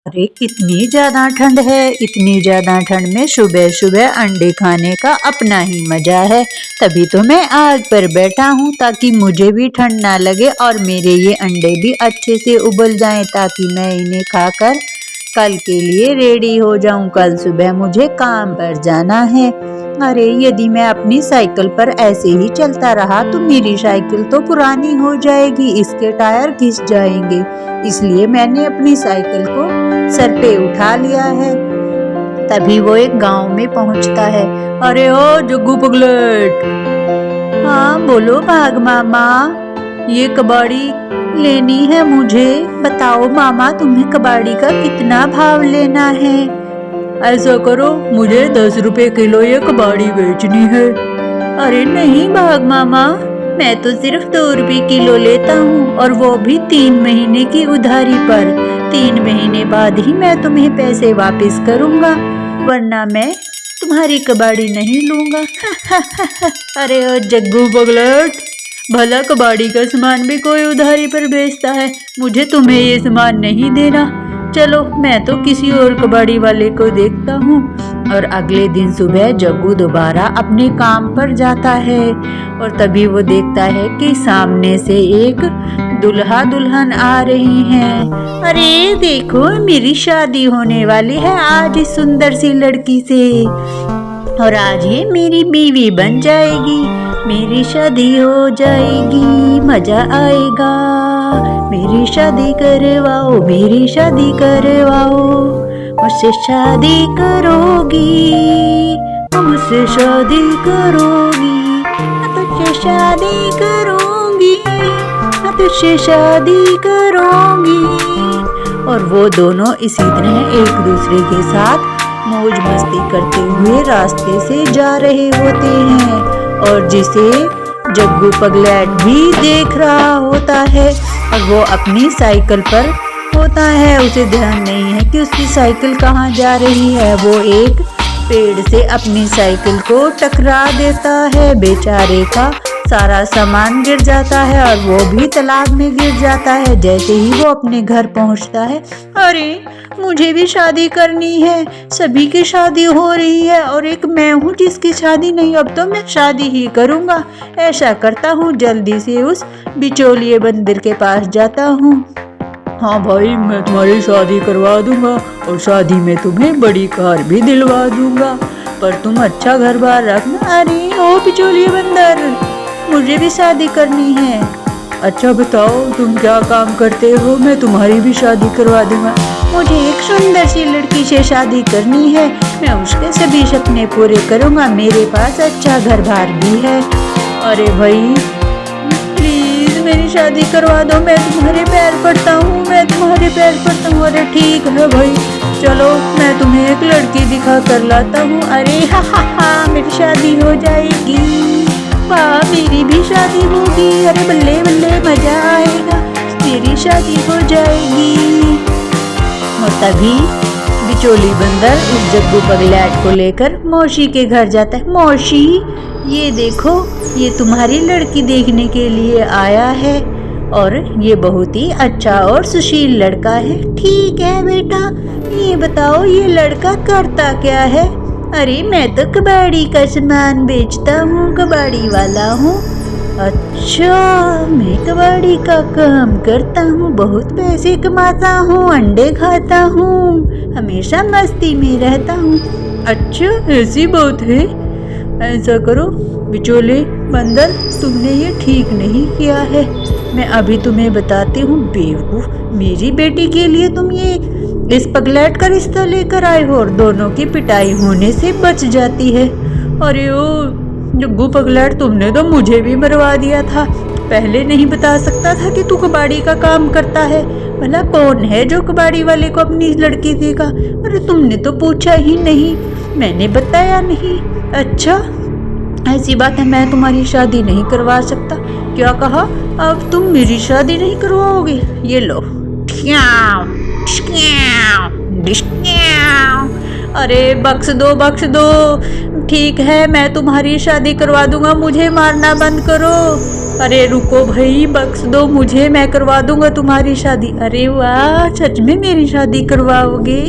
अरे कितनी ज्यादा ठंड है। इतनी ज्यादा ठंड में सुबह सुबह अंडे खाने का अपना ही मजा है। तभी तो मैं आग पर बैठा हूँ ताकि मुझे भी ठंड ना लगे और मेरे ये अंडे भी अच्छे से उबल जाएं ताकि मैं इन्हें खाकर कल के लिए रेडी हो जाऊं। कल सुबह मुझे काम पर जाना है। अरे यदि मैं अपनी साइकिल पर ऐसे ही चलता रहा तो मेरी साइकिल तो पुरानी हो जाएगी, इसके टायर घिस जाएंगे। इसलिए मैंने अपनी साइकिल को सर पे उठा लिया है। तभी वो एक गांव में पहुंचता है। अरे ओ जग्गू पगलेट। हाँ बोलो भाग मामा, ये कबाड़ी लेनी है मुझे। बताओ मामा तुम्हें कबाड़ी का कितना भाव लेना है। ऐसा करो मुझे 10 रुपए किलो ये कबाड़ी बेचनी है। अरे नहीं भाग मामा, मैं तो सिर्फ 2 रुपए किलो लेता हूँ और वो भी 3 महीने की उधारी पर। 3 महीने बाद ही मैं तुम्हें पैसे वापस करूँगा, वरना मैं तुम्हारी कबाड़ी नहीं लूँगा। अरे ओ जग्गू पगलेट, भला कबाड़ी का सामान भी कोई उधारी पर बेचता है। मुझे तुम्हें ये सामान नहीं देना। चलो मैं तो किसी और कबाड़ी वाले को देखता हूँ। और अगले दिन सुबह जग्गू दोबारा अपने काम पर जाता है और तभी वो देखता है कि सामने से एक दुल्हा दुल्हन आ रही हैं। अरे देखो मेरी शादी होने वाली है आज इस सुंदर सी लड़की से, और आज ये मेरी बीवी बन जाएगी। मेरी शादी हो जाएगी, मजा आएगा। मेरी शादी करवाओ, मेरी शादी करवाओ। मुझसे शादी करोगी, मुझसे शादी करोगी, तुझसे शादी करूंगी, तुझसे शादी करूंगी। और वो दोनों इसी तरह एक दूसरे के साथ मौज मस्ती करते हुए रास्ते से जा रहे होते हैं और जिसे जग्गू पगलेट भी देख रहा होता है और वो अपनी साइकिल पर होता है। उसे ध्यान नहीं है कि उसकी साइकिल कहाँ जा रही है। वो एक पेड़ से अपनी साइकिल को टकरा देता है। बेचारे का सारा सामान गिर जाता है और वो भी तालाब में गिर जाता है। जैसे ही वो अपने घर पहुंचता है, अरे मुझे भी शादी करनी है, सभी की शादी हो रही है और एक मैं हूँ जिसकी शादी नहीं। अब तो मैं शादी ही करूँगा। ऐसा करता हूँ, जल्दी से उस बिचौलिए बंदर के पास जाता हूँ। हाँ भाई, मैं तुम्हारी शादी करवा दूंगा और शादी में तुम्हें बड़ी कार भी दिलवा दूंगा, पर तुम अच्छा घर बार रखना। अरे ओ बिचौलिए बंदर, मुझे भी शादी करनी है। अच्छा बताओ तुम क्या काम करते हो, मैं तुम्हारी भी शादी करवा दूंगा। मुझे एक सुंदर सी लड़की से शादी करनी है, मैं उसके सभी सपने पूरे करूंगा। मेरे पास अच्छा घर बार भी है। अरे भाई प्लीज मेरी शादी करवा दो, मैं तुम्हारे पैर पड़ता हूँ, मैं तुम्हारे पैर पड़ता हूँ। अरे ठीक है भाई, चलो मैं तुम्हें एक लड़की दिखा कर लाता हूँ। अरे हा मेरी शादी हो जाएगी। वाह मेरी भी शादी होगी। अरे बल्ले बल्ले मजा आएगा, मेरी शादी हो जाएगी। और तभी बिचौली बंदर उस जग्गू पगलेट को लेकर मौसी के घर जाता है। मौसी ये देखो, ये तुम्हारी लड़की देखने के लिए आया है और ये बहुत ही अच्छा और सुशील लड़का है। ठीक है बेटा, ये बताओ ये लड़का करता क्या है। अरे मैं तो कबाड़ी का सामान बेचता हूँ, कबाड़ी वाला हूँ। अच्छा मैं कबाड़ी का काम करता हूँ, बहुत पैसे कमाता हूँ, अंडे खाता हूँ, हमेशा मस्ती में रहता हूँ। अच्छा ऐसी बात है। ऐसा करो बिचौले बंदर, तुमने ये ठीक नहीं किया है। मैं अभी तुम्हें बताती हूँ बेवकूफ, मेरी बेटी के लिए तुम ये इस पगलेट का रिश्ता लेकर आए हो और दोनों की पिटाई होने से बच जाती है। अरे ओ जग्गू पगलेट, तुमने तो मुझे भी मरवा दिया था। पहले नहीं बता सकता था कि तू कबाड़ी का काम करता है। भला कौन है जो कबाड़ी वाले को अपनी लड़की देगा। अरे तुमने तो पूछा ही नहीं, मैंने बताया नहीं। अच्छा ऐसी बात है, मैं तुम्हारी शादी नहीं करवा सकता। क्या कहा, अब तुम मेरी शादी नहीं करवाओगे। ये लो। अरे बख्श दो बख्श दो, ठीक है मैं तुम्हारी शादी करवा दूंगा, मुझे मारना बंद करो। अरे रुको भाई, बख्श दो मुझे, मैं करवा दूंगा तुम्हारी शादी। अरे वाह, सच में मेरी शादी करवाओगे?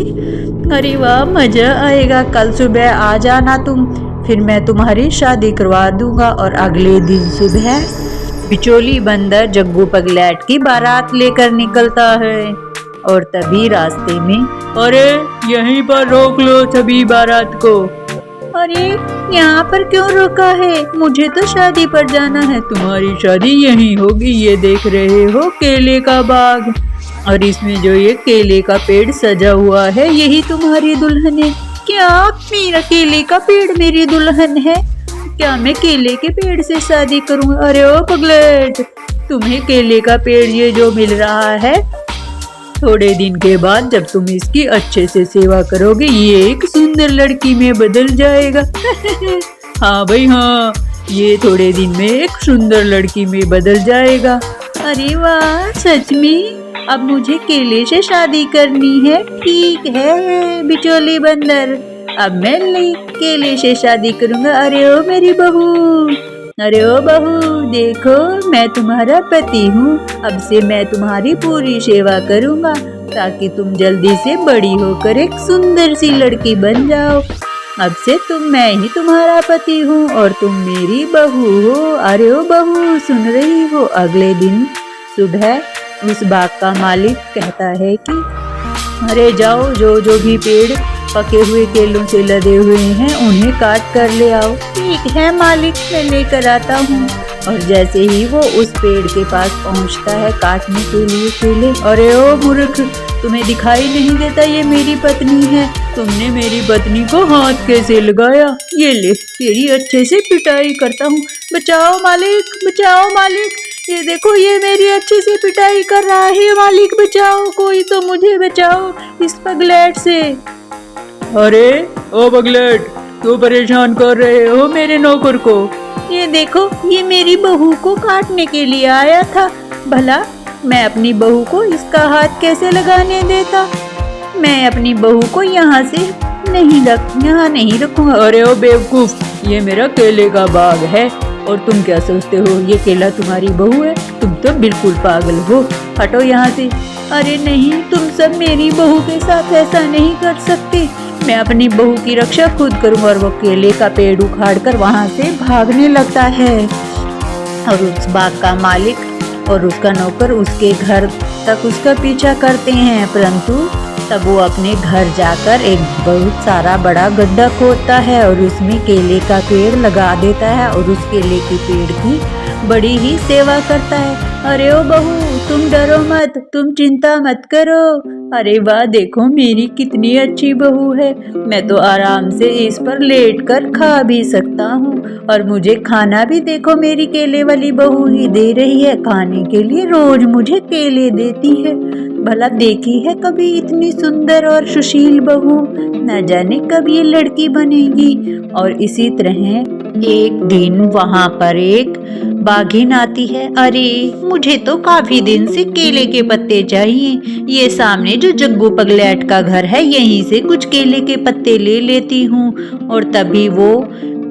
अरे वाह, मजा आएगा। कल सुबह आ जाना तुम, फिर मैं तुम्हारी शादी करवा दूंगा। और अगले दिन सुबह बिचौली बंदर जग्गू पगलेट की बारात लेकर निकलता है। और तभी रास्ते में, अरे यहीं पर रोक लो सभी बारात को। अरे यहाँ पर क्यों रोका है? मुझे तो शादी पर जाना है। तुम्हारी शादी यहीं होगी। ये देख रहे हो केले का बाग, और इसमें जो ये केले का पेड़ सजा हुआ है, यही तुम्हारी दुल्हन है। क्या मेरा केले का पेड़ मेरी दुल्हन है? क्या मैं केले के पेड़ से शादी करूँ? अरे ओ पगलेट, तुम्हें केले का पेड़ ये जो मिल रहा है, थोड़े दिन के बाद जब तुम इसकी अच्छे से सेवा करोगे, ये एक सुंदर लड़की में बदल जाएगा। हाँ भाई हाँ, ये थोड़े दिन में एक सुंदर लड़की में बदल जाएगा। अरे वाह, सच में? अब मुझे केले से शादी करनी है। ठीक है बिचौली बंदर, अब मैं केले से शादी करूंगा। अरे ओ मेरी बहू, अरे ओ बहू, देखो मैं तुम्हारा पति हूँ। अब से मैं तुम्हारी पूरी सेवा करूँगा ताकि तुम जल्दी से बड़ी होकर एक सुंदर सी लड़की बन जाओ। अब से मैं ही तुम्हारा पति हूँ और तुम मेरी बहू हो। अरे ओ बहू, सुन रही हो? अगले दिन सुबह उस बाग का मालिक कहता है कि अरे जाओ, जो जो भी पेड़ पके हुए केलों से लदे हुए हैं उन्हें काट कर ले आओ। ठीक है मालिक, मैं लेकर आता हूँ। और जैसे ही वो उस पेड़ के पास पहुँचता है काटने के लिए केले, अरे ओ मूर्ख, तुम्हें दिखाई नहीं देता ये मेरी पत्नी है? तुमने मेरी पत्नी को हाथ कैसे लगाया? ये ले, तेरी अच्छे से पिटाई करता हूँ। बचाओ मालिक, बचाओ मालिक, ये देखो ये मेरी अच्छे से पिटाई कर रहा है। मालिक बचाओ, कोई तो मुझे बचाओ इस पगलेट से। अरे ओ पगलेट, क्यों परेशान कर रहे हो मेरे नौकर को? ये देखो, ये मेरी बहू को काटने के लिए आया था। भला मैं अपनी बहू को इसका हाथ कैसे लगाने देता? मैं अपनी बहू को यहाँ नहीं रखूंगा। अरे ओ बेवकूफ, ये मेरा केले का बाग है और तुम क्या सोचते हो ये केला तुम्हारी बहू है? तुम तो बिल्कुल पागल हो, हटो यहाँ से। अरे नहीं, तुम सब मेरी बहू के साथ ऐसा नहीं कर सकते। मैं अपनी बहू की रक्षा खुद करूँगा। और वो केले का पेड़ उखाड़कर वहाँ से भागने लगता है। और उस बाग का मालिक और उसका नौकर उसके घर तक उसका पीछा करते हैं, परंतु तब वो अपने घर जाकर एक बहुत सारा बड़ा गड्ढा खोदता है और उसमें केले का पेड़ लगा देता है और उस केले के पेड़ की बड़ी ही सेवा करता है। अरे ओ बहू, तुम डरो मत, तुम चिंता मत करो। अरे वाह, देखो मेरी कितनी अच्छी बहू है। मैं तो आराम से इस पर लेट कर खा भी सकता हूँ। और मुझे खाना भी देखो मेरी केले वाली बहू ही दे रही है खाने के लिए। रोज मुझे केले देती है। भला देखी है कभी इतनी सुंदर और सुशील बहू? न जाने कब ये लड़की बनेगी। और इसी तरह एक दिन वहाँ पर एक बाघिन आती है। अरे मुझे तो काफी दिन से केले के पत्ते चाहिए। ये सामने जो जग्गू पगलेट का घर है, यहीं से कुछ केले के पत्ते ले लेती हूँ। और तभी वो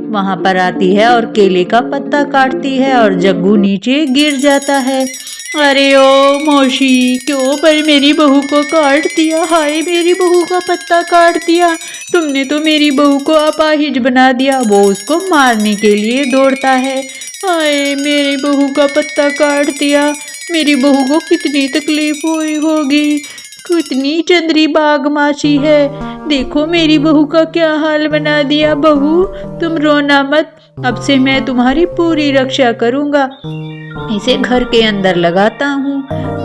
वहाँ पर आती है और केले का पत्ता काटती है और जग्गू नीचे गिर जाता है। अरे ओ मौसी, क्यों पर मेरी बहू को काट दिया? हाय, मेरी बहू का पत्ता काट दिया। तुमने तो मेरी बहू को अपाहिज बना दिया। वो उसको मारने के लिए दौड़ता है। हाय, मेरी बहू का पत्ता काट दिया। मेरी बहू को कितनी तकलीफ हुई होगी। कितनी चंद्री बाग मासी है। देखो मेरी बहू का क्या हाल बना दिया। बहू तुम रोना मत, अब से मैं तुम्हारी पूरी रक्षा करूँगा। इसे घर के अंदर लगाता हूँ।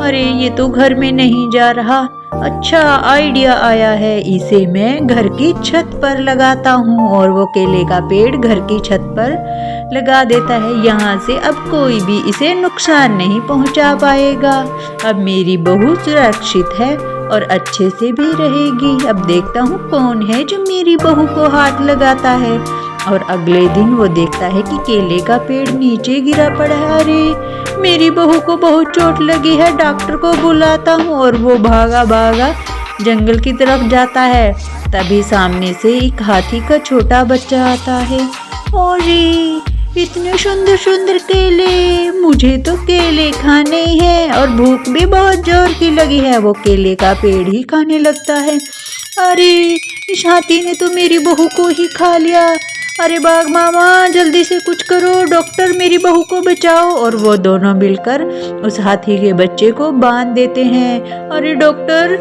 अरे ये तो घर में नहीं जा रहा। अच्छा आइडिया आया है, इसे मैं घर की छत पर लगाता हूँ। और वो केले का पेड़ घर की छत पर लगा देता है। यहाँ से अब कोई भी इसे नुकसान नहीं पहुँचा पाएगा। अब मेरी बहू सुरक्षित है और अच्छे से भी रहेगी। अब देखता हूँ कौन है जो मेरी बहू को हाथ लगाता है। और अगले दिन वो देखता है कि केले का पेड़ नीचे गिरा पड़ा है। अरे मेरी बहू को बहुत चोट लगी है, डॉक्टर को बुलाता हूँ। और वो भागा भागा जंगल की तरफ जाता है। तभी सामने से एक हाथी का छोटा बच्चा आता है। अरे इतने सुंदर सुंदर केले, मुझे तो केले खाने हैं और भूख भी बहुत जोर की लगी है। वो केले का पेड़ ही खाने लगता है। अरे इस हाथी ने तो मेरी बहू को ही खा लिया। अरे बाघ मामा जल्दी से कुछ करो, डॉक्टर मेरी बहू को बचाओ। और वो दोनों मिलकर उस हाथी के बच्चे को बांध देते हैं। अरे डॉक्टर,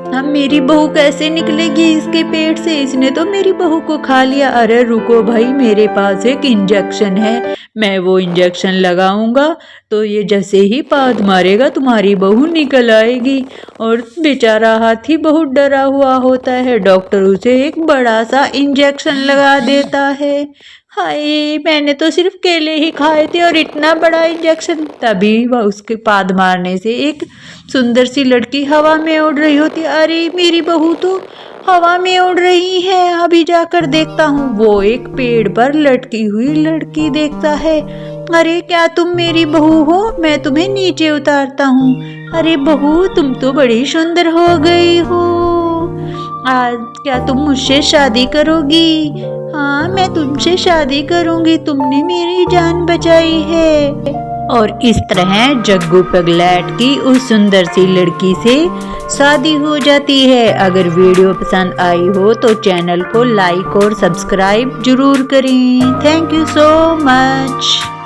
अब मेरी बहू कैसे निकलेगी इसके पेट से, इसने तो मेरी बहू को खा लिया। अरे रुको भाई, मेरे पास एक इंजेक्शन है, मैं वो इंजेक्शन लगाऊंगा तो ये जैसे ही पाद मारेगा तुम्हारी बहू निकल आएगी। और बेचारा हाथी बहुत डरा हुआ होता है। डॉक्टर उसे एक बड़ा सा इंजेक्शन लगा देता है। हाय, मैंने तो सिर्फ केले ही खाए थे और इतना बड़ा इंजेक्शन। तभी वह उसके पाद मारने से एक सुंदर सी लड़की हवा में उड़ रही होती। अरे मेरी बहू तो हवा में उड़ रही है, अभी जाकर देखता हूँ। वो एक पेड़ पर लटकी हुई लड़की देखता है। अरे क्या तुम मेरी बहू हो? मैं तुम्हें नीचे उतारता हूँ। अरे बहू, तुम तो बड़ी सुंदर हो गई हो। आज क्या तुम मुझसे शादी करोगी? हाँ, मैं तुमसे शादी करूंगी, तुमने मेरी जान बचाई है। और इस तरह जग्गू पगलैट की उस सुंदर सी लड़की से शादी हो जाती है। अगर वीडियो पसंद आई हो तो चैनल को लाइक और सब्सक्राइब जरूर करें। Thank you so much.